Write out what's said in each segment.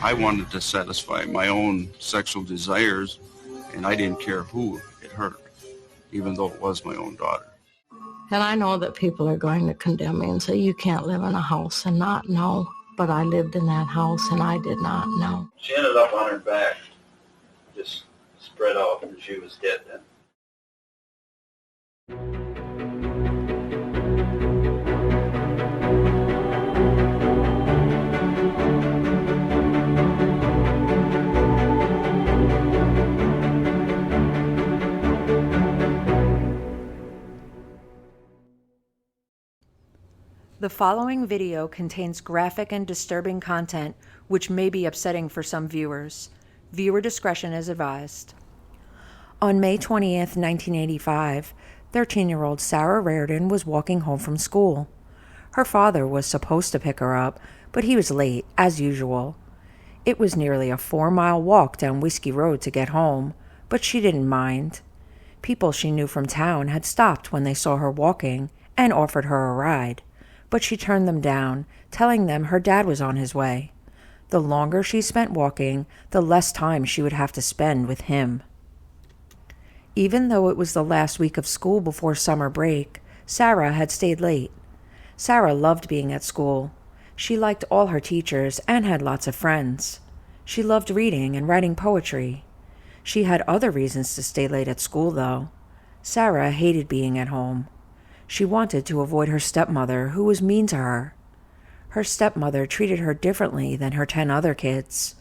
I wanted to satisfy my own sexual desires, and I didn't care who it hurt, even though it was my own daughter. And I know that people are going to condemn me and say, you can't live in a house and not know. But I lived in that house and I did not know. She ended up on her back, just spread out, and she was dead then. The following video contains graphic and disturbing content which may be upsetting for some viewers. Viewer discretion is advised. On May 20th, 1985, 13-year-old Sarah Rairdon was walking home from school. Her father was supposed to pick her up, but he was late, as usual. It was nearly a 4-mile walk down Whiskey Road to get home, but she didn't mind. People she knew from town had stopped when they saw her walking and offered her a ride, but she turned them down, telling them her dad was on his way. The longer she spent walking, the less time she would have to spend with him. Even though it was the last week of school before summer break, Sarah had stayed late. Sarah loved being at school. She liked all her teachers and had lots of friends. She loved reading and writing poetry. She had other reasons to stay late at school, though. Sarah hated being at home. She wanted to avoid her stepmother, who was mean to her. Her stepmother treated her differently than her 10 other kids.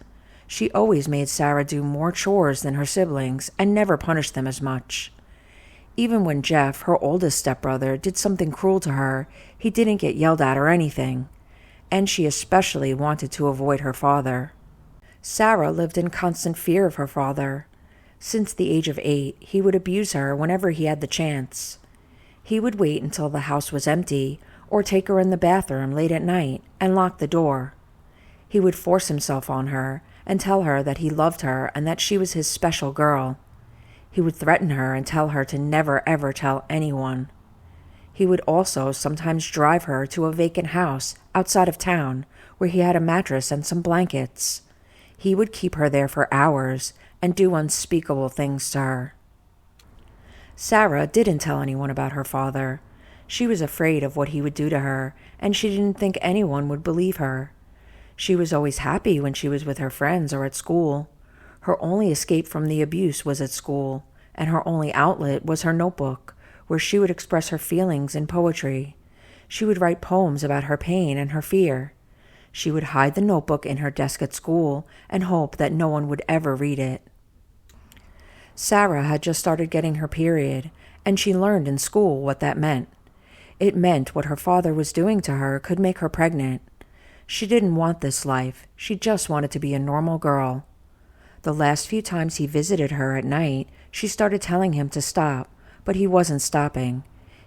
She always made Sarah do more chores than her siblings and never punished them as much. Even when Jeff, her oldest stepbrother, did something cruel to her, he didn't get yelled at or anything. And she especially wanted to avoid her father. Sarah lived in constant fear of her father. Since the age of 8, he would abuse her whenever he had the chance. He would wait until the house was empty, or take her in the bathroom late at night and lock the door. He would force himself on her and tell her that he loved her and that she was his special girl. He would threaten her and tell her to never ever tell anyone. He would also sometimes drive her to a vacant house outside of town where he had a mattress and some blankets. He would keep her there for hours and do unspeakable things to her. Sarah didn't tell anyone about her father. She was afraid of what he would do to her, and she didn't think anyone would believe her. She was always happy when she was with her friends or at school. Her only escape from the abuse was at school, and her only outlet was her notebook, where she would express her feelings in poetry. She would write poems about her pain and her fear. She would hide the notebook in her desk at school and hope that no one would ever read it. Sarah had just started getting her period, and she learned in school what that meant. It meant what her father was doing to her could make her pregnant. She didn't want this life. She just wanted to be a normal girl. The last few times he visited her at night, she started telling him to stop, but he wasn't stopping.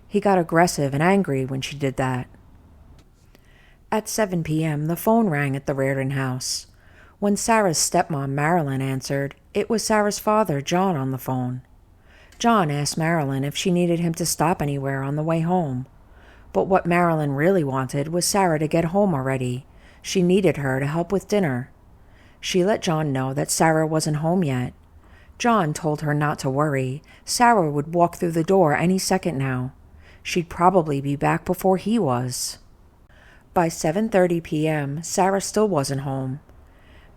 He got aggressive and angry when she did that. At 7 p.m., the phone rang at the Rairdon house. When Sarah's stepmom, Marilyn, answered, it was Sarah's father, John, on the phone. John asked Marilyn if she needed him to stop anywhere on the way home. But what Marilyn really wanted was Sarah to get home already. She needed her to help with dinner. She let John know that Sarah wasn't home yet. John told her not to worry. Sarah would walk through the door any second now. She'd probably be back before he was. By 7:30 p.m., Sarah still wasn't home.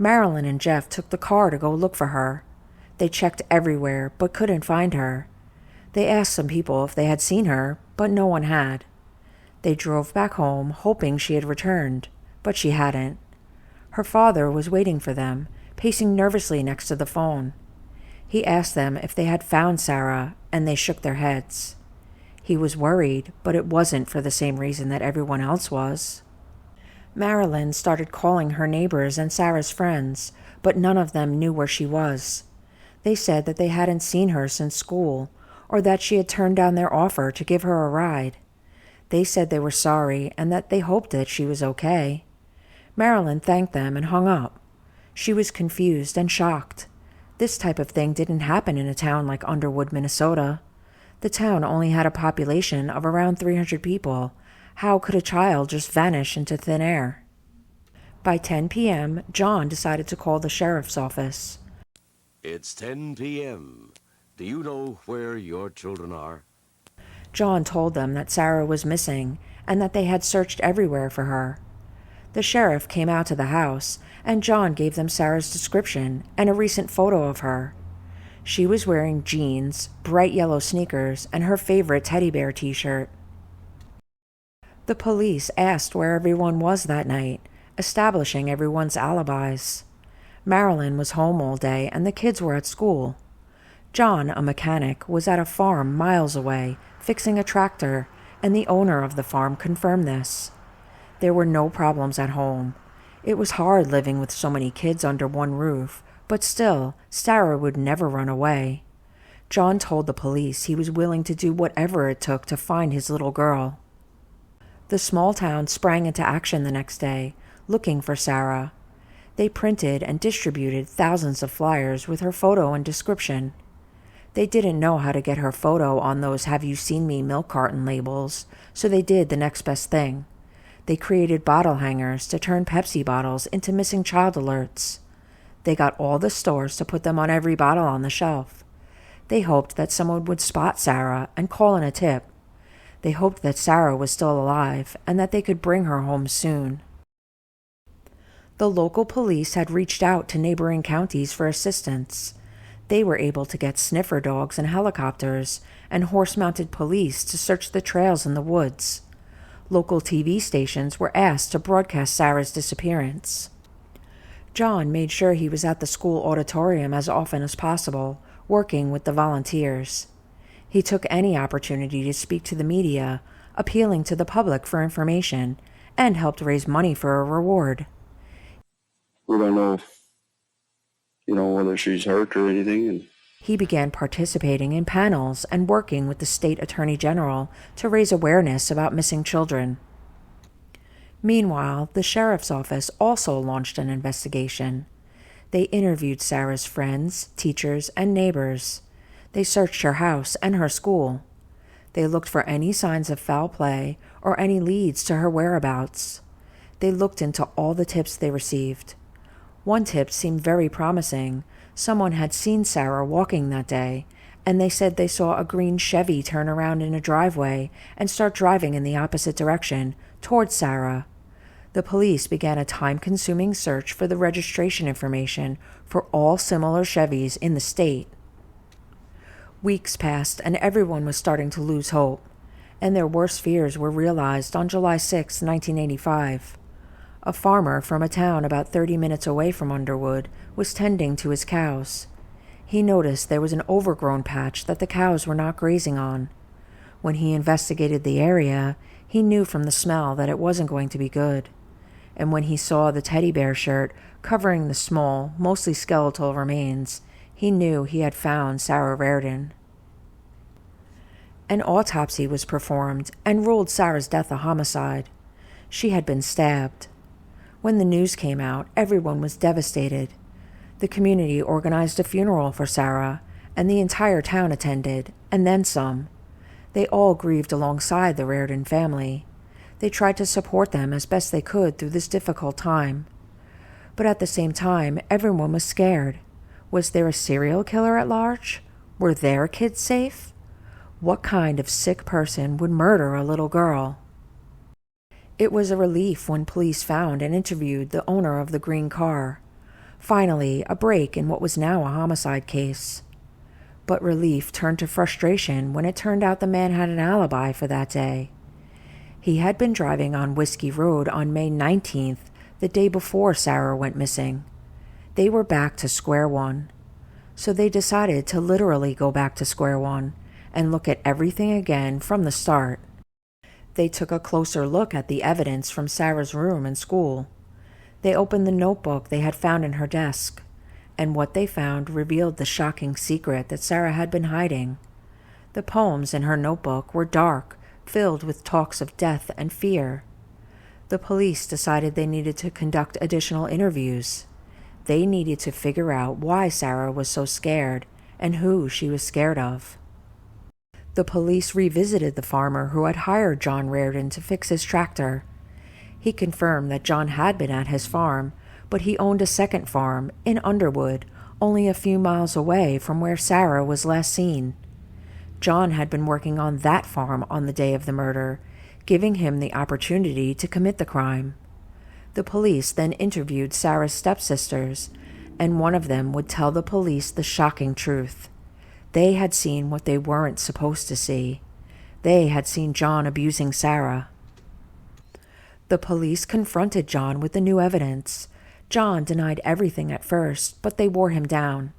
Marilyn and Jeff took the car to go look for her. They checked everywhere, but couldn't find her. They asked some people if they had seen her, but no one had. They drove back home, hoping she had returned, but she hadn't. Her father was waiting for them, pacing nervously next to the phone. He asked them if they had found Sarah, and they shook their heads. He was worried, but it wasn't for the same reason that everyone else was. Marilyn started calling her neighbors and Sarah's friends, but none of them knew where she was. They said that they hadn't seen her since school, or that she had turned down their offer to give her a ride. They said they were sorry and that they hoped that she was okay. Marilyn thanked them and hung up. She was confused and shocked. This type of thing didn't happen in a town like Underwood, Minnesota. The town only had a population of around 300 people. How could a child just vanish into thin air? By 10 p.m., John decided to call the sheriff's office. It's 10 p.m. Do you know where your children are? John told them that Sarah was missing and that they had searched everywhere for her. The sheriff came out to the house, and John gave them Sarah's description and a recent photo of her. She was wearing jeans, bright yellow sneakers, and her favorite teddy bear t-shirt. The police asked where everyone was that night, establishing everyone's alibis. Marilyn was home all day and the kids were at school. John, a mechanic, was at a farm miles away, fixing a tractor, and the owner of the farm confirmed this. There were no problems at home. It was hard living with so many kids under one roof, but still, Sarah would never run away. John told the police he was willing to do whatever it took to find his little girl. The small town sprang into action the next day, looking for Sarah. They printed and distributed thousands of flyers with her photo and description. They didn't know how to get her photo on those "Have you seen me" milk carton labels, so they did the next best thing. They created bottle hangers to turn Pepsi bottles into missing child alerts. They got all the stores to put them on every bottle on the shelf. They hoped that someone would spot Sarah and call in a tip. They hoped that Sarah was still alive and that they could bring her home soon. The local police had reached out to neighboring counties for assistance. They were able to get sniffer dogs and helicopters and horse-mounted police to search the trails in the woods. Local TV stations were asked to broadcast Sarah's disappearance. John made sure he was at the school auditorium as often as possible, working with the volunteers. He took any opportunity to speak to the media, appealing to the public for information, and helped raise money for a reward. We don't know, whether she's hurt or anything. And He began participating in panels and working with the state attorney general to raise awareness about missing children. Meanwhile, the sheriff's office also launched an investigation. They interviewed Sarah's friends, teachers, and neighbors. They searched her house and her school. They looked for any signs of foul play or any leads to her whereabouts. They looked into all the tips they received. One tip seemed very promising. Someone had seen Sarah walking that day, and they said they saw a green Chevy turn around in a driveway and start driving in the opposite direction, towards Sarah. The police began a time-consuming search for the registration information for all similar Chevys in the state. Weeks passed, and everyone was starting to lose hope, and their worst fears were realized on July 6, 1985. A farmer from a town about 30 minutes away from Underwood was tending to his cows. He noticed there was an overgrown patch that the cows were not grazing on. When he investigated the area, he knew from the smell that it wasn't going to be good. And when he saw the teddy bear shirt covering the small, mostly skeletal remains, he knew he had found Sarah Rairdon. An autopsy was performed and ruled Sarah's death a homicide. She had been stabbed. When the news came out, everyone was devastated. The community organized a funeral for Sarah, and the entire town attended, and then some. They all grieved alongside the Rairdon family. They tried to support them as best they could through this difficult time. But at the same time, everyone was scared. Was there a serial killer at large? Were their kids safe? What kind of sick person would murder a little girl? It was a relief when police found and interviewed the owner of the green car. Finally, a break in what was now a homicide case. But relief turned to frustration when it turned out the man had an alibi for that day. He had been driving on Whiskey Road on May 19th, the day before Sarah went missing. They were back to square one. So they decided to literally go back to square one and look at everything again from the start. They took a closer look at the evidence from Sarah's room and school. They opened the notebook they had found in her desk, and what they found revealed the shocking secret that Sarah had been hiding. The poems in her notebook were dark, filled with talks of death and fear. The police decided they needed to conduct additional interviews. They needed to figure out why Sarah was so scared and who she was scared of. The police revisited the farmer who had hired John Rairdon to fix his tractor. He confirmed that John had been at his farm, but he owned a second farm in Underwood, only a few miles away from where Sarah was last seen. John had been working on that farm on the day of the murder, giving him the opportunity to commit the crime. The police then interviewed Sarah's stepsisters, and one of them would tell the police the shocking truth. They had seen what they weren't supposed to see. They had seen John abusing Sarah. The police confronted John with the new evidence. John denied everything at first, but they wore him down.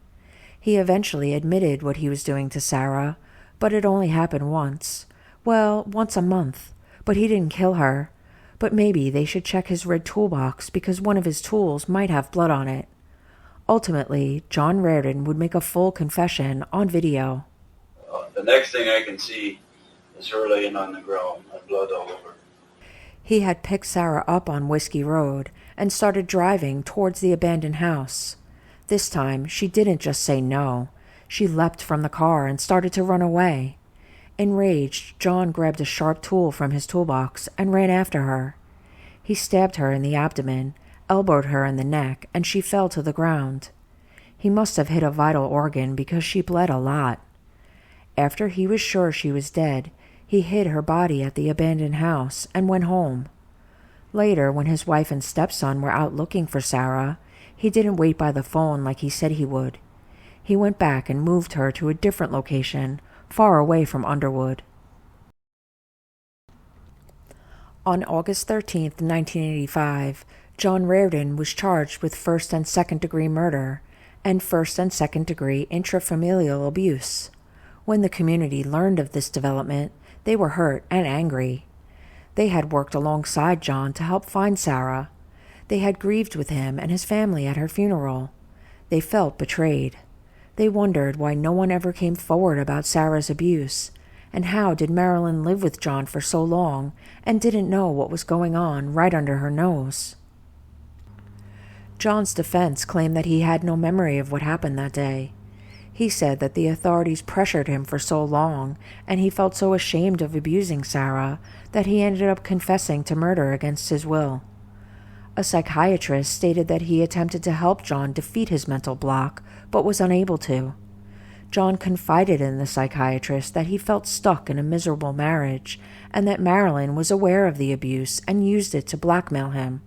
He eventually admitted what he was doing to Sarah, but it only happened once. Well, once a month. But he didn't kill her. But maybe they should check his red toolbox because one of his tools might have blood on it. Ultimately, John Rairdon would make a full confession on video. The next thing I can see is her laying on the ground with blood all over. He had picked Sarah up on Whiskey Road and started driving towards the abandoned house. This time, she didn't just say no. She leapt from the car and started to run away. Enraged, John grabbed a sharp tool from his toolbox and ran after her. He stabbed her in the abdomen, elbowed her in the neck, and she fell to the ground. He must have hit a vital organ because she bled a lot. After he was sure she was dead, he hid her body at the abandoned house and went home. Later, when his wife and stepson were out looking for Sarah, he didn't wait by the phone like he said he would. He went back and moved her to a different location, far away from Underwood. On August 13, 1985, John Rairdon was charged with first and second-degree murder and first and second-degree intrafamilial abuse. When the community learned of this development, they were hurt and angry. They had worked alongside John to help find Sarah. They had grieved with him and his family at her funeral. They felt betrayed. They wondered why no one ever came forward about Sarah's abuse, and how did Marilyn live with John for so long and didn't know what was going on right under her nose. John's defense claimed that he had no memory of what happened that day. He said that the authorities pressured him for so long, and he felt so ashamed of abusing Sarah that he ended up confessing to murder against his will. A psychiatrist stated that he attempted to help John defeat his mental block, but was unable to. John confided in the psychiatrist that he felt stuck in a miserable marriage, and that Marilyn was aware of the abuse and used it to blackmail him.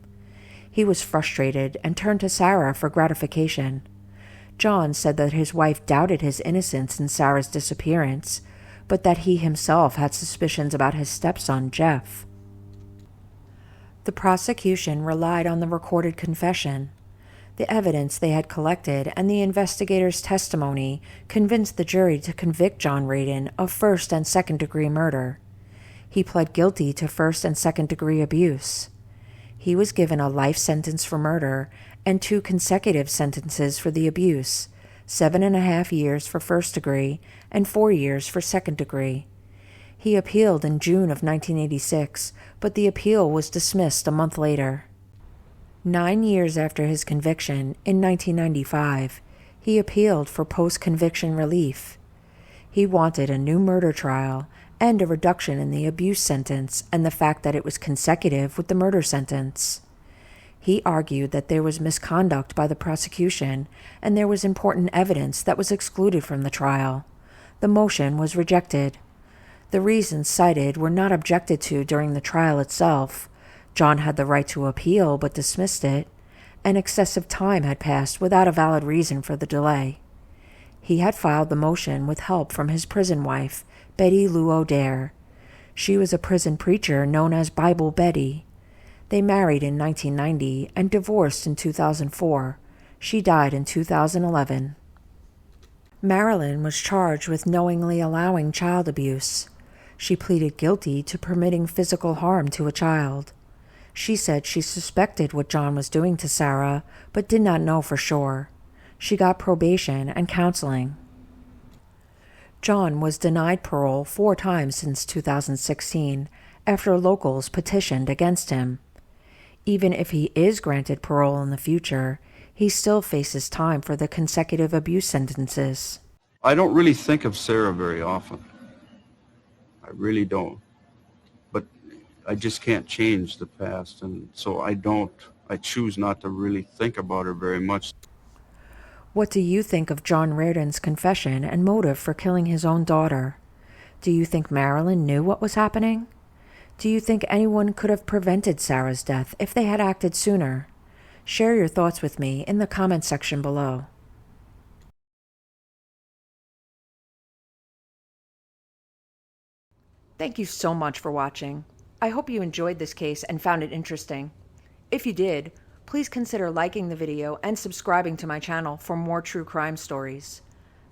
He was frustrated and turned to Sarah for gratification. John said that his wife doubted his innocence in Sarah's disappearance, but that he himself had suspicions about his stepson, Jeff. The prosecution relied on the recorded confession. The evidence they had collected and the investigators' testimony convinced the jury to convict John Rairdon of first and second-degree murder. He pled guilty to first and second-degree abuse. He was given a life sentence for murder and 2 consecutive sentences for the abuse, 7.5 years for first degree and 4 years for second degree. He appealed in June of 1986, but the appeal was dismissed a month later. 9 years after his conviction, in 1995, he appealed for post-conviction relief. He wanted a new murder trial and a reduction in the abuse sentence and the fact that it was consecutive with the murder sentence. He argued that there was misconduct by the prosecution and there was important evidence that was excluded from the trial. The motion was rejected. The reasons cited were not objected to during the trial itself. John had the right to appeal but dismissed it, and excessive time had passed without a valid reason for the delay. He had filed the motion with help from his prison wife, Betty Lou O'Dare. She was a prison preacher known as Bible Betty. They married in 1990 and divorced in 2004. She died in 2011. Marilyn was charged with knowingly allowing child abuse. She pleaded guilty to permitting physical harm to a child. She said she suspected what John was doing to Sarah, but did not know for sure. She got probation and counseling. John was denied parole 4 times since 2016, after locals petitioned against him. Even if he is granted parole in the future, he still faces time for the consecutive abuse sentences. I don't really think of Sarah very often. I really don't. But I just can't change the past, and so I choose not to really think about her very much. What do you think of John Rairdon's confession and motive for killing his own daughter? Do you think Marilyn knew what was happening? Do you think anyone could have prevented Sarah's death if they had acted sooner? Share your thoughts with me in the comment section below. Thank you so much for watching. I hope you enjoyed this case and found it interesting. If you did, please consider liking the video and subscribing to my channel for more true crime stories.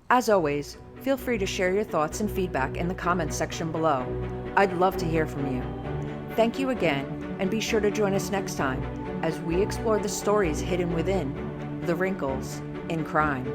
As always, feel free to share your thoughts and feedback in the comments section below. I'd love to hear from you. Thank you again, and be sure to join us next time as we explore the stories hidden within the wrinkles in crime.